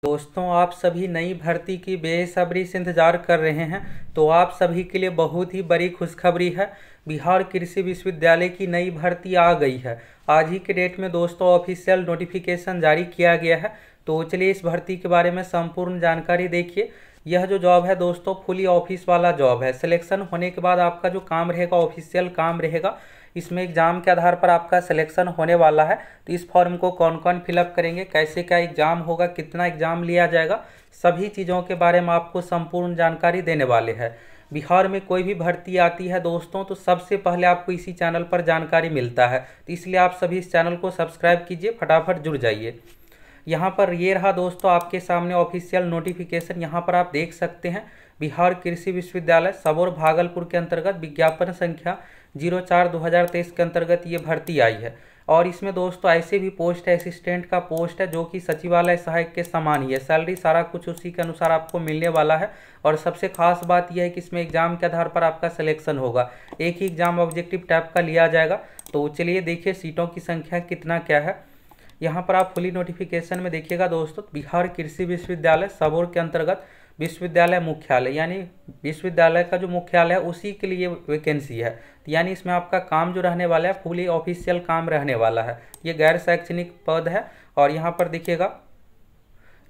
दोस्तों, आप सभी नई भर्ती की बेसब्री से इंतजार कर रहे हैं तो आप सभी के लिए बहुत ही बड़ी खुशखबरी है। बिहार कृषि विश्वविद्यालय की नई भर्ती आ गई है। आज ही के डेट में दोस्तों ऑफिशियल नोटिफिकेशन जारी किया गया है। तो चलिए इस भर्ती के बारे में संपूर्ण जानकारी देखिए। यह जो जॉब है दोस्तों फुली ऑफिस वाला जॉब है। सिलेक्शन होने के बाद आपका जो काम रहेगा ऑफिशियल काम रहेगा। इसमें एग्ज़ाम के आधार पर आपका सिलेक्शन होने वाला है। तो इस फॉर्म को कौन कौन फिलअप करेंगे, कैसे क्या एग्ज़ाम होगा, कितना एग्ज़ाम लिया जाएगा, सभी चीज़ों के बारे में आपको संपूर्ण जानकारी देने वाले हैं। बिहार में कोई भी भर्ती आती है दोस्तों तो सबसे पहले आपको इसी चैनल पर जानकारी मिलता है। तो इसलिए आप सभी इस चैनल को सब्सक्राइब कीजिए, फटाफट जुड़ जाइए। यहाँ पर ये रहा दोस्तों आपके सामने ऑफिशियल नोटिफिकेशन। यहाँ पर आप देख सकते हैं बिहार कृषि विश्वविद्यालय सबौर भागलपुर के अंतर्गत विज्ञापन संख्या 04/2023 के अंतर्गत ये भर्ती आई है। और इसमें दोस्तों ऐसे भी पोस्ट है, असिस्टेंट का पोस्ट है जो कि सचिवालय सहायक के समान ही है। सैलरी सारा कुछ उसी के अनुसार आपको मिलने वाला है। और सबसे खास बात यह है कि इसमें एग्जाम के आधार पर आपका सिलेक्शन होगा। एक ही एग्जाम ऑब्जेक्टिव टाइप का लिया जाएगा। तो चलिए देखिए सीटों की संख्या कितना क्या है। यहाँ पर आप फुली नोटिफिकेशन में देखिएगा दोस्तों, बिहार कृषि विश्वविद्यालय सबौर के अंतर्गत विश्वविद्यालय मुख्यालय यानी विश्वविद्यालय का जो मुख्यालय है उसी के लिए वैकेंसी है। यानी इसमें आपका काम जो रहने वाला है फुली ऑफिशियल काम रहने वाला है। ये गैर शैक्षणिक पद है। और यहाँ पर देखिएगा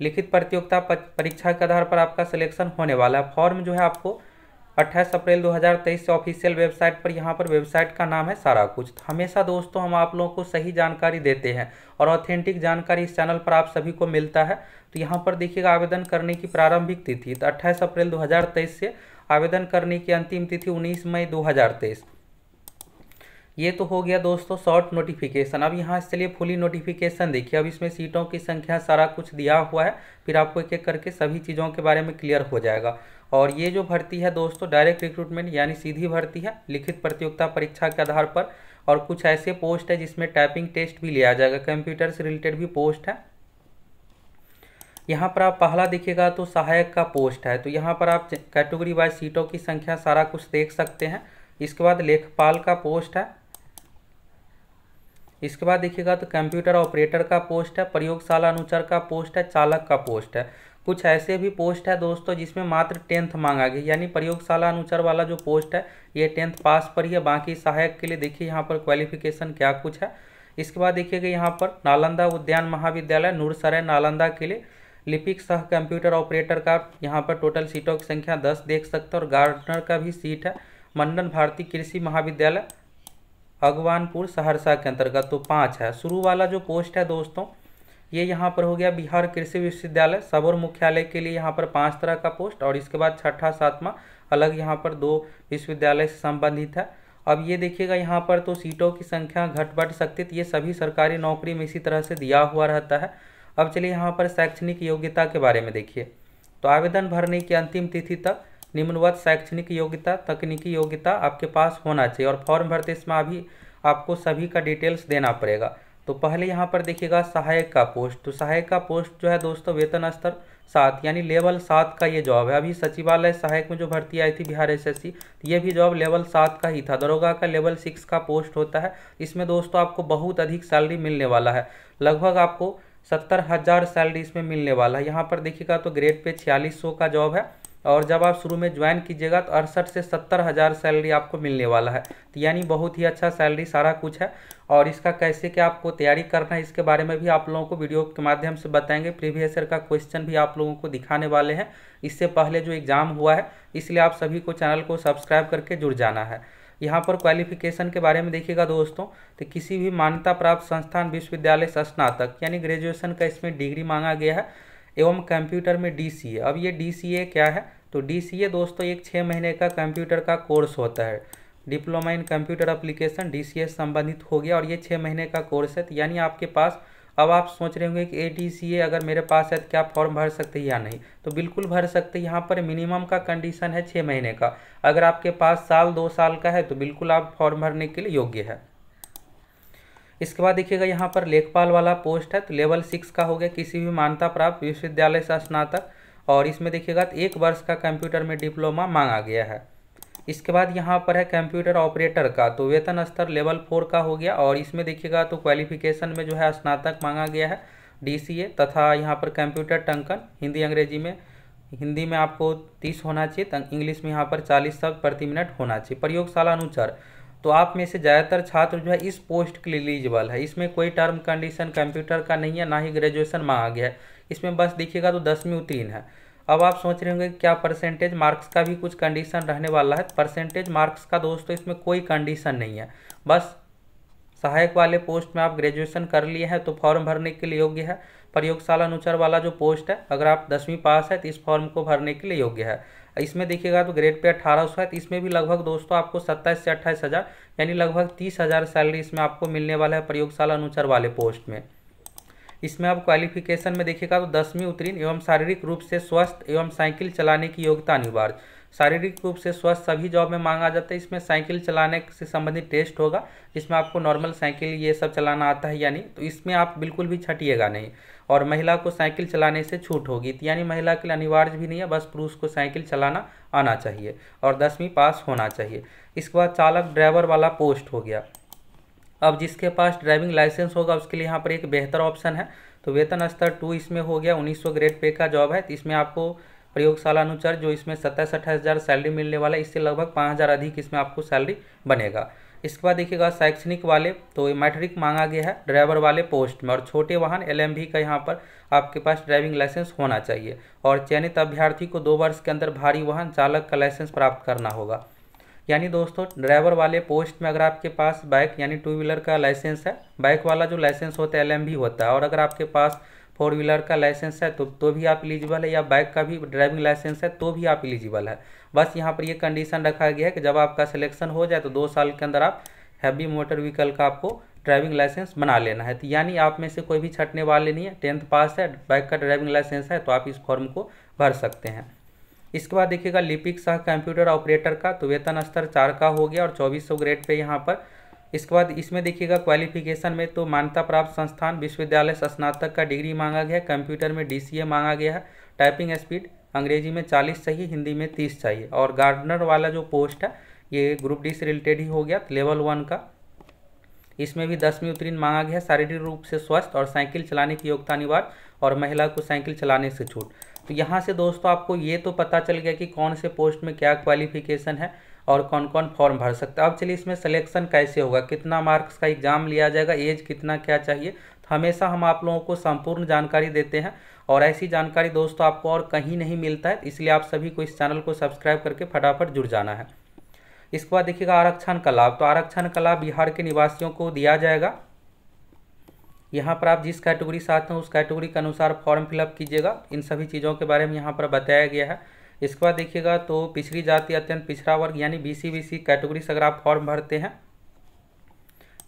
लिखित प्रतियोगिता परीक्षा के आधार पर आपका सिलेक्शन होने वाला है। फॉर्म जो है आपको 28 अप्रैल 2023 से ऑफिशियल वेबसाइट पर, यहाँ पर वेबसाइट का नाम है सारा कुछ। हमेशा दोस्तों हम आप लोगों को सही जानकारी देते हैं और ऑथेंटिक जानकारी इस चैनल पर आप सभी को मिलता है। तो यहाँ पर देखिएगा आवेदन करने की प्रारंभिक तिथि तो 28 अप्रैल 2023 से आवेदन करने की अंतिम तिथि 19 मई 2023। ये तो हो गया दोस्तों शॉर्ट नोटिफिकेशन। अब यहाँ से चलिए फुली नोटिफिकेशन देखिए। अब इसमें सीटों की संख्या सारा कुछ दिया हुआ है, फिर आपको एक एक करके सभी चीज़ों के बारे में क्लियर हो जाएगा। और ये जो भर्ती है दोस्तों डायरेक्ट रिक्रूटमेंट यानी सीधी भर्ती है, लिखित प्रतियोगिता परीक्षा के आधार पर। और कुछ ऐसे पोस्ट है जिसमें टाइपिंग टेस्ट भी लिया जाएगा, कंप्यूटर से रिलेटेड भी पोस्ट है। यहाँ पर आप पहला देखिएगा तो सहायक का पोस्ट है। तो यहाँ पर आप कैटेगरी वाइज सीटों की संख्या सारा कुछ देख सकते हैं। इसके बाद लेखपाल का पोस्ट है। इसके बाद देखिएगा तो कंप्यूटर ऑपरेटर का पोस्ट है, प्रयोगशाला अनुचर का पोस्ट है, चालक का पोस्ट है। कुछ ऐसे भी पोस्ट है दोस्तों जिसमें मात्र 10th मांगा गया, यानी प्रयोगशाला अनुचर वाला जो पोस्ट है ये 10th पास पर ही है। बाकी सहायक के लिए देखिए यहाँ पर क्वालिफिकेशन क्या कुछ है। इसके बाद देखिएगा यहाँ पर नालंदा उद्यान महाविद्यालय नूरसराय नालंदा के लिए लिपिक सह कंप्यूटर ऑपरेटर का यहाँ पर टोटल सीटों की संख्या 10 देख सकते हैं। और गार्डनर का भी सीट है मंडन भारती कृषि महाविद्यालय अगवानपुर सहरसा के अंतर्गत, तो 5 है। शुरू वाला जो पोस्ट है दोस्तों ये यहाँ पर हो गया बिहार कृषि विश्वविद्यालय सबौर मुख्यालय के लिए यहाँ पर 5 तरह का पोस्ट। और इसके बाद छठा सातवां अलग यहाँ पर 2 विश्वविद्यालय से संबंधित है। अब ये देखिएगा यहाँ पर तो सीटों की संख्या घट बढ़ सकती है। ये सभी सरकारी नौकरी में इसी तरह से दिया हुआ रहता है। अब चलिए यहाँ पर शैक्षणिक योग्यता के बारे में देखिए। तो आवेदन भरने की अंतिम तिथि तक निम्नवत शैक्षणिक योग्यता तकनीकी योग्यता आपके पास होना चाहिए। और फॉर्म भरते समय अभी आपको सभी का डिटेल्स देना पड़ेगा। तो पहले यहाँ पर देखिएगा सहायक का पोस्ट। तो सहायक का पोस्ट जो है दोस्तों वेतन स्तर 7 यानी लेवल 7 का ये जॉब है। अभी सचिवालय सहायक में जो भर्ती आई थी बिहार एसएससी, ये भी जॉब लेवल 7 का ही था। दरोगा का लेवल 6 का पोस्ट होता है। इसमें दोस्तों आपको बहुत अधिक सैलरी मिलने वाला है, लगभग आपको 70,000 सैलरी इसमें मिलने वाला है। यहाँ पर देखिएगा तो ग्रेड पे 4600 का जॉब है। और जब आप शुरू में ज्वाइन कीजिएगा तो 68 से 70,000 सैलरी आपको मिलने वाला है। तो यानी बहुत ही अच्छा सैलरी सारा कुछ है। और इसका कैसे क्या आपको तैयारी करना है इसके बारे में भी आप लोगों को वीडियो के माध्यम से बताएंगे। प्रीवियस ईयर का क्वेश्चन भी आप लोगों को दिखाने वाले हैं इससे पहले जो एग्ज़ाम हुआ है। इसलिए आप सभी को चैनल को सब्सक्राइब करके जुड़ जाना है। यहाँ पर क्वालिफिकेशन के बारे में देखिएगा दोस्तों, तो किसी भी मान्यता प्राप्त संस्थान विश्वविद्यालय से स्नातक यानी ग्रेजुएशन का इसमें डिग्री मांगा गया है एवं कंप्यूटर में DCA। अब ये DCA क्या है? तो DCA दोस्तों एक 6 महीने का कंप्यूटर का कोर्स होता है। Diploma in computer application DCA संबंधित हो गया और ये 6 महीने का कोर्स है। तो यानी आपके पास, अब आप सोच रहे होंगे कि DCA अगर मेरे पास है तो क्या फॉर्म भर सकते हैं या नहीं? तो बिल्कुल भर सकते हैं। यहाँ पर मिनिमम का कंडीशन है 6 महीने का। अगर आपके पास साल 2 साल का है तो बिल्कुल आप फॉर्म भरने के लिए योग्य है। इसके बाद देखिएगा यहाँ पर लेखपाल वाला पोस्ट है। तो लेवल 6 का हो गया, किसी भी मान्यता प्राप्त विश्वविद्यालय से स्नातक। और इसमें देखिएगा तो 1 वर्ष का कंप्यूटर में डिप्लोमा मांगा गया है। इसके बाद यहाँ पर है कंप्यूटर ऑपरेटर का, तो वेतन स्तर लेवल 4 का हो गया। और इसमें देखिएगा तो क्वालिफिकेशन में जो है स्नातक मांगा गया है। DCA तथा यहाँ पर कंप्यूटर टंकन हिंदी अंग्रेजी में, हिंदी में आपको 30 होना चाहिए, इंग्लिश में यहाँ पर 40 शब्द प्रति मिनट होना चाहिए। प्रयोगशाला अनुसार तो आप में से ज़्यादातर छात्र जो है इस पोस्ट के लिए एलिजिबल है। इसमें कोई टर्म कंडीशन कंप्यूटर का नहीं है, ना ही ग्रेजुएशन मांगा गया है। इसमें बस देखिएगा तो 10वीं उत्तीर्ण है। अब आप सोच रहे होंगे क्या परसेंटेज मार्क्स का भी कुछ कंडीशन रहने वाला है। परसेंटेज मार्क्स का दोस्तों इसमें कोई कंडीशन नहीं है, बस सहायक वाले पोस्ट में आप ग्रेजुएशन कर लिए हैं तो फॉर्म भरने के लिए योग्य है। प्रयोगशाला अनुसार वाला जो पोस्ट है, अगर आप 10वीं पास है तो इस फॉर्म को भरने के लिए योग्य है। इसमें देखिएगा तो ग्रेड पे 1800 है, तो इसमें भी लगभग दोस्तों आपको 27 से 28 हज़ार यानी लगभग 30,000 सैलरी इसमें आपको मिलने वाला है प्रयोगशाला अनुसार वाले पोस्ट में। इसमें आप क्वालिफिकेशन में देखिएगा तो 10वीं उत्तीर्ण एवं शारीरिक रूप से स्वस्थ एवं साइकिल चलाने की योग्यता अनिवार्य। शारीरिक रूप से स्वस्थ सभी जॉब में मांगा जाता है। इसमें साइकिल चलाने से संबंधित टेस्ट होगा, जिसमें आपको नॉर्मल साइकिल ये सब चलाना आता है यानी, तो इसमें आप बिल्कुल भी छटिएगा नहीं। और महिला को साइकिल चलाने से छूट होगी, तो यानी महिला के लिए अनिवार्य भी नहीं है, बस पुरुष को साइकिल चलाना आना चाहिए और 10वीं पास होना चाहिए। इसके बाद चालक ड्राइवर वाला पोस्ट हो गया। अब जिसके पास ड्राइविंग लाइसेंस होगा उसके लिए यहाँ पर एक बेहतर ऑप्शन है, तो वेतन स्तर 2 इसमें हो गया। 1900 ग्रेड पे का जॉब है, तो इसमें आपको प्रयोगशाला अनुसार जो इसमें 27-28 हज़ार सैलरी मिलने वाला है, इससे लगभग 5,000 अधिक इसमें आपको सैलरी बनेगा। इसके बाद देखिएगा शैक्षणिक वाले तो मैट्रिक मांगा गया है ड्राइवर वाले पोस्ट में, और छोटे वाहन LMV का यहाँ पर आपके पास ड्राइविंग लाइसेंस होना चाहिए। और चयनित अभ्यर्थी को 2 वर्ष के अंदर भारी वाहन चालक का लाइसेंस प्राप्त करना होगा। यानी दोस्तों ड्राइवर वाले पोस्ट में अगर आपके पास बाइक यानी 2 व्हीलर का लाइसेंस है, बाइक वाला जो लाइसेंस होता है LMV होता है, और अगर आपके पास 4 व्हीलर का लाइसेंस है तो भी आप एलिजिबल है, या बाइक का भी ड्राइविंग लाइसेंस है तो भी आप एलिजिबल है। बस यहाँ पर ये कंडीशन रखा गया है कि जब आपका सिलेक्शन हो जाए तो 2 साल के अंदर आप हैवी मोटर व्हीकल का आपको ड्राइविंग लाइसेंस बना लेना है। तो यानी आप में से कोई भी छटने वाले नहीं है, 10th पास है, बाइक का ड्राइविंग लाइसेंस है, तो आप इस फॉर्म को भर सकते हैं। इसके बाद देखिएगा लिपिक सह कंप्यूटर ऑपरेटर का तो वेतन स्तर 4 का हो गया और 2400 ग्रेड पे यहाँ पर। इसके बाद इसमें देखिएगा क्वालिफिकेशन में तो मान्यता प्राप्त संस्थान विश्वविद्यालय से स्नातक का डिग्री मांगा गया है। कंप्यूटर में DCA मांगा गया है। टाइपिंग स्पीड अंग्रेजी में 40 चाहिए, हिंदी में 30 चाहिए। और गार्डनर वाला जो पोस्ट है ये ग्रुप D से रिलेटेड ही हो गया, लेवल 1 का। इसमें भी 10वीं उत्तीर्ण मांगा गया है। शारीरिक रूप से स्वस्थ और साइकिल चलाने की योग्यता अनिवार्य, और महिला को साइकिल चलाने से छूट। तो यहाँ से दोस्तों आपको ये तो पता चल गया कि कौन से पोस्ट में क्या क्वालिफिकेशन है और कौन कौन फॉर्म भर सकता है। अब चलिए इसमें सिलेक्शन कैसे होगा, कितना मार्क्स का एग्जाम लिया जाएगा, एज कितना क्या चाहिए, तो हमेशा हम आप लोगों को संपूर्ण जानकारी देते हैं, और ऐसी जानकारी दोस्तों आपको और कहीं नहीं मिलता है। इसलिए आप सभी को इस चैनल को सब्सक्राइब करके फटाफट जुड़ जाना है। इसके बाद देखिएगा आरक्षण का लाभ, तो आरक्षण का लाभ बिहार के निवासियों को दिया जाएगा। यहाँ पर आप जिस कैटेगरी से आते हैं उस कैटेगरी के अनुसार फॉर्म फिलअप कीजिएगा। इन सभी चीज़ों के बारे में यहाँ पर बताया गया है। इसके बाद देखिएगा तो पिछड़ी जाति अत्यंत पिछड़ा वर्ग यानी BC कैटेगरी से अगर आप फॉर्म भरते हैं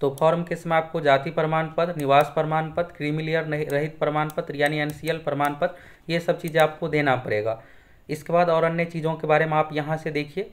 तो फॉर्म के समय आपको जाति प्रमाण पत्र, निवास प्रमाण पत्र, क्रीमी लेयर रहित प्रमाण पत्र यानी NCL प्रमाण पत्र, ये सब चीज़ें आपको देना पड़ेगा। इसके बाद और अन्य चीज़ों के बारे में आप यहाँ से देखिए।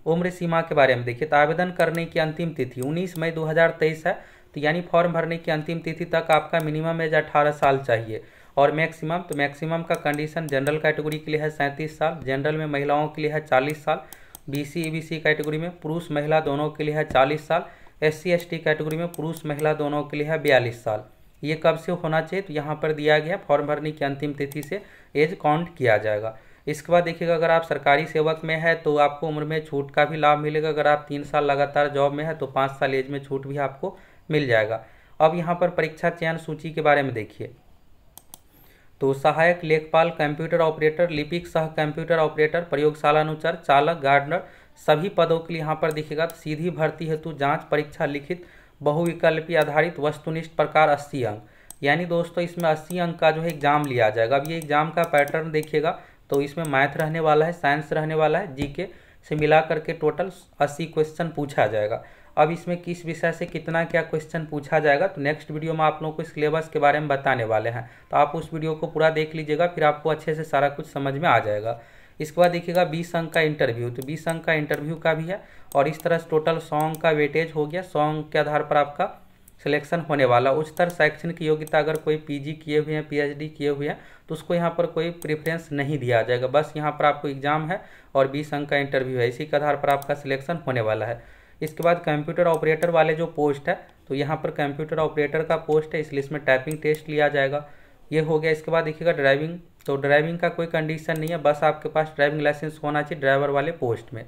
उम्र सीमा के बारे में देखिए, तो आवेदन करने की अंतिम तिथि 19 मई 2023 है। तो यानी फॉर्म भरने की अंतिम तिथि तक आपका मिनिमम एज 18 साल चाहिए। और मैक्सिमम, तो मैक्सिमम का कंडीशन जनरल कैटेगरी के लिए है 37 साल, जनरल में महिलाओं के लिए है 40 साल, BC EBC कैटेगरी में पुरुष महिला दोनों के लिए है 40 साल, SC ST कैटेगरी में पुरुष महिला दोनों के लिए है 42 साल। ये कब से होना चाहिए, तो यहाँ पर दिया गया फॉर्म भरने की अंतिम तिथि से एज काउंट किया जाएगा। इसके बाद देखिएगा अगर आप सरकारी सेवक में है तो आपको उम्र में छूट का भी लाभ मिलेगा। अगर आप 3 साल लगातार जॉब में है तो 5 साल एज में छूट भी आपको मिल जाएगा। अब यहाँ पर परीक्षा चयन सूची के बारे में देखिए, तो सहायक लेखपाल, कंप्यूटर ऑपरेटर, लिपिक सह कंप्यूटर ऑपरेटर, प्रयोगशाला अनुसार, चालक, गार्डनर, सभी पदों के लिए यहाँ पर देखिएगा तो सीधी भर्ती हेतु जांच परीक्षा लिखित बहुविकल्पीय आधारित वस्तुनिष्ठ प्रकार 80 अंक, यानी दोस्तों इसमें 80 अंक का जो है एग्जाम लिया जाएगा। अब ये एग्जाम का पैटर्न देखिएगा तो इसमें मैथ रहने वाला है, साइंस रहने वाला है, GK से मिला करके टोटल 80 क्वेश्चन पूछा जाएगा। अब इसमें किस विषय से कितना क्या क्वेश्चन पूछा जाएगा तो नेक्स्ट वीडियो में आप लोगों को सिलेबस के बारे में बताने वाले हैं, तो आप उस वीडियो को पूरा देख लीजिएगा, फिर आपको अच्छे से सारा कुछ समझ में आ जाएगा। इसके बाद देखिएगा 20 अंक का इंटरव्यू, तो 20 अंक का इंटरव्यू का भी है, और इस तरह से टोटल 100 अंक का वेटेज हो गया। 100 अंक के आधार पर आपका सिलेक्शन होने वाला। उच्चतर शैक्षणिक योग्यता अगर कोई PG किए हुए हैं, PhD किए हुए हैं तो उसको यहाँ पर कोई प्रेफरेंस नहीं दिया जाएगा। बस यहाँ पर आपको एग्जाम है और 20 अंक का इंटरव्यू है, इसी के आधार पर आपका सिलेक्शन होने वाला है। इसके बाद कंप्यूटर ऑपरेटर वाले जो पोस्ट है, तो यहाँ पर कंप्यूटर ऑपरेटर का पोस्ट है, इसलिए इसमें टाइपिंग टेस्ट लिया जाएगा। ये हो गया। इसके बाद देखिएगा ड्राइविंग, तो ड्राइविंग का कोई कंडीशन नहीं है, बस आपके पास ड्राइविंग लाइसेंस होना चाहिए ड्राइवर वाले पोस्ट में।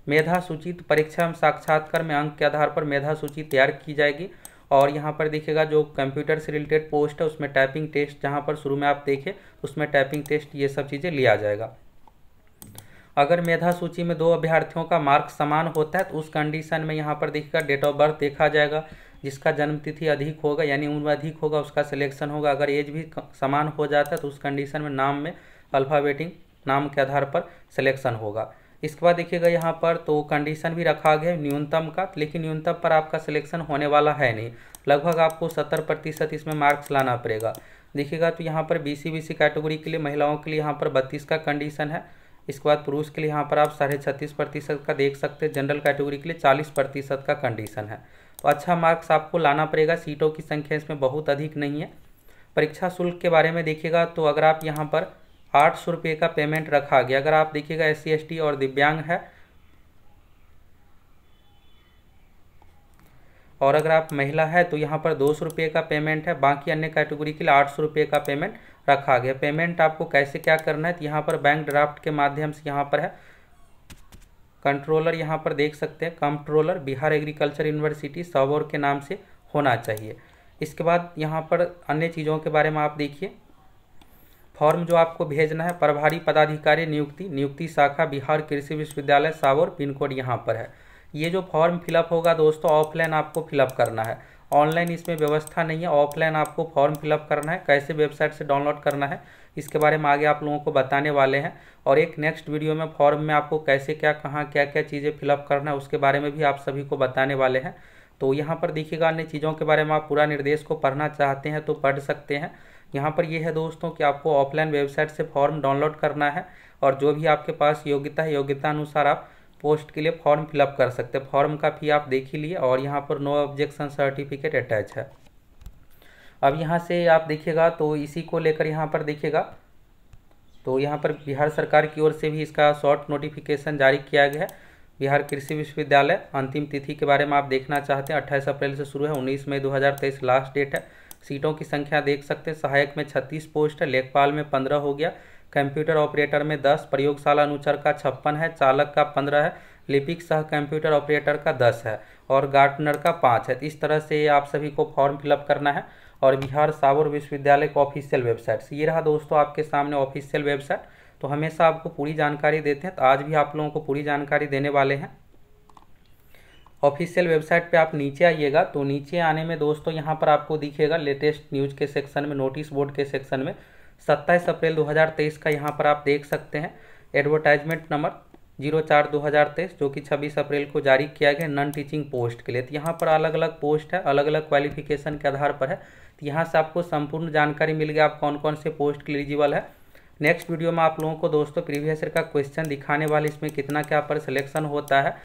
मेधा सूची, तो परीक्षा में साक्षात्कार में अंक के आधार पर मेधा सूची तैयार की जाएगी। और यहाँ पर देखिएगा जो कंप्यूटर से रिलेटेड पोस्ट है उसमें टाइपिंग टेस्ट, जहाँ पर शुरू में आप देखें उसमें टाइपिंग टेस्ट ये सब चीज़ें लिया जाएगा। अगर मेधा सूची में 2 अभ्यर्थियों का मार्क समान होता है तो उस कंडीशन में यहाँ पर देखिएगा डेट ऑफ बर्थ देखा जाएगा, जिसका जन्म तिथि अधिक होगा यानी उम्र अधिक होगा उसका सिलेक्शन होगा। अगर एज भी समान हो जाता है तो उस कंडीशन में नाम में अल्फ़ाबेटिक नाम के आधार पर सिलेक्शन होगा। इसके बाद देखिएगा यहाँ पर तो कंडीशन भी रखा गया है न्यूनतम का, लेकिन न्यूनतम पर आपका सिलेक्शन होने वाला है नहीं, लगभग आपको 70% इसमें मार्क्स लाना पड़ेगा। देखिएगा तो यहाँ पर BC कैटेगरी के लिए महिलाओं के लिए यहाँ पर 32 का कंडीशन है। इसके बाद पुरुष के लिए यहाँ पर आप 36.5% का देख सकते हैं। जनरल कैटेगरी के लिए 40% का कंडीशन है। तो अच्छा मार्क्स आपको लाना पड़ेगा, सीटों की संख्या इसमें बहुत अधिक नहीं है। परीक्षा शुल्क के बारे में देखिएगा तो अगर आप यहाँ पर 800 रुपये का पेमेंट रखा गया, अगर आप देखिएगा SC ST और दिव्यांग है, और अगर आप महिला है तो यहाँ पर 200 रुपये का पेमेंट है। बाकी अन्य कैटेगरी के लिए 800 रुपये का पेमेंट रखा गया। पेमेंट आपको कैसे क्या करना है तो यहाँ पर बैंक ड्राफ्ट के माध्यम से यहाँ पर है कंट्रोलर, यहाँ पर देख सकते हैं controller Bihar agriculture university Sabour के नाम से होना चाहिए। इसके बाद यहाँ पर अन्य चीज़ों के बारे में आप देखिए, फॉर्म जो आपको भेजना है प्रभारी पदाधिकारी नियुक्ति शाखा बिहार कृषि विश्वविद्यालय साबौर, पिन कोड यहाँ पर है। ये जो फॉर्म फिलअप होगा दोस्तों ऑफलाइन आपको फिलअप करना है, ऑनलाइन इसमें व्यवस्था नहीं है, ऑफलाइन आपको फॉर्म फिलअप करना है। कैसे वेबसाइट से डाउनलोड करना है इसके बारे में आगे आप लोगों को बताने वाले हैं, और एक नेक्स्ट वीडियो में फॉर्म में आपको कैसे क्या कहाँ क्या क्या चीज़ें फिलअप करना है उसके बारे में भी आप सभी को बताने वाले हैं। तो यहाँ पर देखिएगा अन्य चीज़ों के बारे में आप पूरा निर्देश को पढ़ना चाहते हैं तो पढ़ सकते हैं। यहाँ पर यह है दोस्तों कि आपको ऑफलाइन वेबसाइट से फॉर्म डाउनलोड करना है, और जो भी आपके पास योग्यता है योग्यता अनुसार आप पोस्ट के लिए फॉर्म फिलअप कर सकते हैं। फॉर्म का फी आप देख ही लिए, और यहाँ पर नो ऑब्जेक्शन सर्टिफिकेट अटैच है। अब यहाँ से आप देखिएगा तो इसी को लेकर यहाँ पर देखिएगा तो यहाँ पर बिहार सरकार की ओर से भी इसका शॉर्ट नोटिफिकेशन जारी किया गया है। बिहार कृषि विश्वविद्यालय अंतिम तिथि के बारे में आप देखना चाहते हैं 28 अप्रैल से शुरू है, 19 मई 2023 लास्ट डेट है। सीटों की संख्या देख सकते हैं, सहायक में 36 पोस्ट है, लेखपाल में 15 हो गया, कंप्यूटर ऑपरेटर में 10, प्रयोगशाला अनुचर का 56 है, चालक का 15 है, लिपिक सह कंप्यूटर ऑपरेटर का 10 है, और गार्डनर का 5 है। इस तरह से आप सभी को फॉर्म फिलअप करना है। और बिहार साबौर विश्वविद्यालय का ऑफिशियल वेबसाइट ये रहा दोस्तों आपके सामने ऑफिशियल वेबसाइट। तो हमेशा आपको पूरी जानकारी देते हैं, तो आज भी आप लोगों को पूरी जानकारी देने वाले हैं। ऑफिशियल वेबसाइट पे आप नीचे आइएगा तो नीचे आने में दोस्तों यहाँ पर आपको दिखेगा लेटेस्ट न्यूज़ के सेक्शन में, नोटिस बोर्ड के सेक्शन में 27 अप्रैल 2023 का यहाँ पर आप देख सकते हैं एडवर्टाइजमेंट नंबर 04/2023 जो कि 26 अप्रैल को जारी किया गया नॉन टीचिंग पोस्ट के लिए। तो यहाँ पर अलग अलग पोस्ट है, अलग अलग क्वालिफिकेशन के आधार पर है। तो यहाँ से आपको संपूर्ण जानकारी मिल गया आप कौन कौन से पोस्ट के एलिजिबल है। नेक्स्ट वीडियो में आप लोगों को दोस्तों प्रीवियस ईयर का क्वेश्चन दिखाने वाले, इसमें कितना क्या पर सिलेक्शन होता है